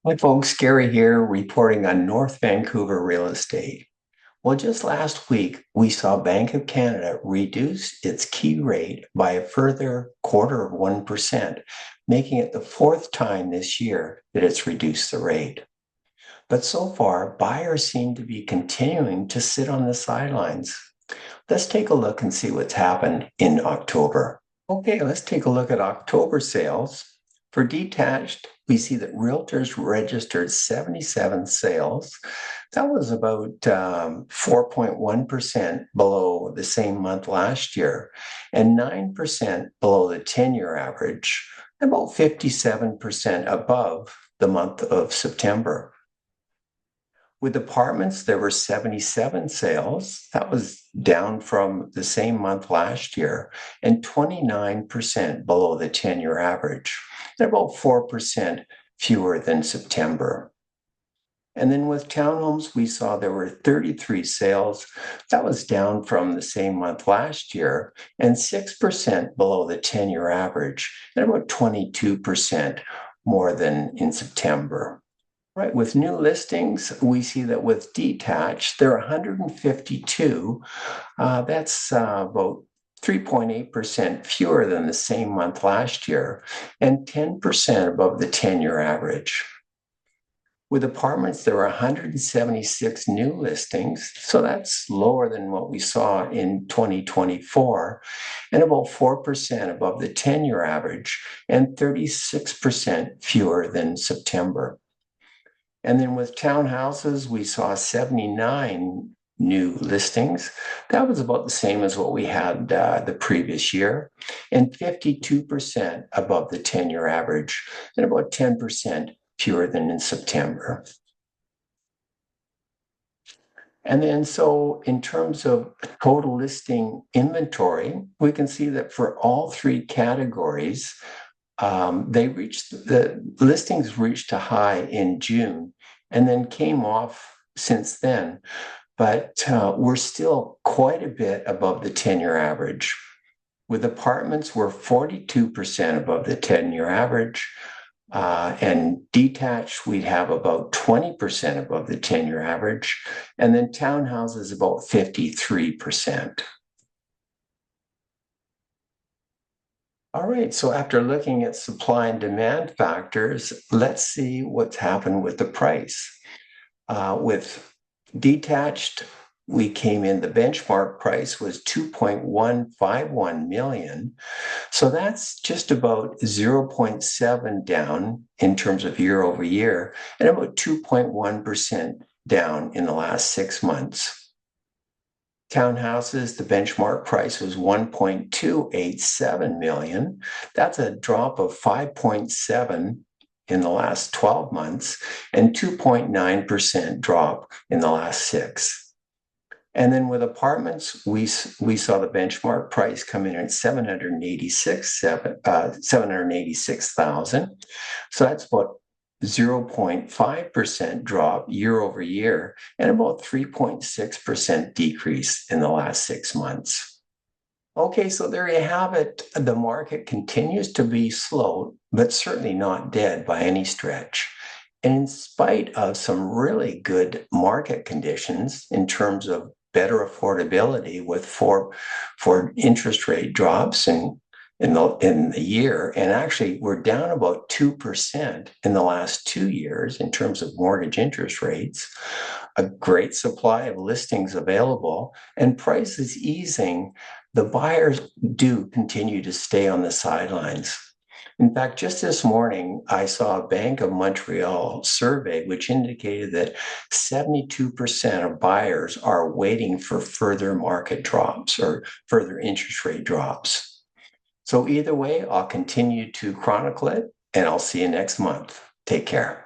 Hi folks, Gary here reporting on North Vancouver real estate. Well, just last week, we saw Bank of Canada reduce its key rate by a further 0.25%, making it the fourth time this year that it's reduced the rate. But so far, buyers seem to be continuing to sit on the sidelines. Let's take a look and see what's happened in October. Okay, let's take a look at October sales. For detached, we see that realtors registered 77 sales. That was about 4.1% below the same month last year and 9% below the 10-year average, and about 57% above the month of September. With apartments, there were 77 sales. That was down from the same month last year and 29% below the 10-year average, and about 4% fewer than September. And then with townhomes, we saw there were 33 sales. That was down from the same month last year and 6% below the 10-year average, and about 22% more than in September. Right, with new listings, we see that with detached, there are 152. That's about 3.8% fewer than the same month last year and 10% above the 10-year average. With apartments, there were 176 new listings, so that's lower than what we saw in 2024 and about 4% above the 10-year average and 36% fewer than September. And then with townhouses, we saw 79 new listings. That was about the same as what we had the previous year, and 52% above the 10-year average, and about 10% fewer than in September. And then so in terms of total listing inventory, we can see that for all three categories, the listings reached a high in June and then came off since then, but we're still quite a bit above the 10-year average. With apartments, we're 42% above the 10-year average, and detached, we'd have about 20% above the 10-year average, and then townhouses about 53%. All right, so after looking at supply and demand factors, let's see what's happened with the price. With detached, we came in, the benchmark price was 2.151 million. So that's just about 0.7 down in terms of year over year, and about 2.1% down in the last 6 months. Townhouses, the benchmark price was 1.287 million. That's a drop of 5.7 in the last 12 months and 2.9% drop in the last 6. And then with apartments, we saw the benchmark price come in at 786,000. So that's about 0.5% drop year over year and about 3.6% decrease in the last 6 months. Okay, so there you have it. The market continues to be slow, but certainly not dead by any stretch. And in spite of some really good market conditions in terms of better affordability with for interest rate drops and in the year, and actually we're down about 2% in the last 2 years in terms of mortgage interest rates, a great supply of listings available, and prices easing. The buyers do continue to stay on the sidelines. In fact, just this morning, I saw a Bank of Montreal survey which indicated that 72% of buyers are waiting for further market drops or further interest rate drops. So either way, I'll continue to chronicle it, and I'll see you next month. Take care.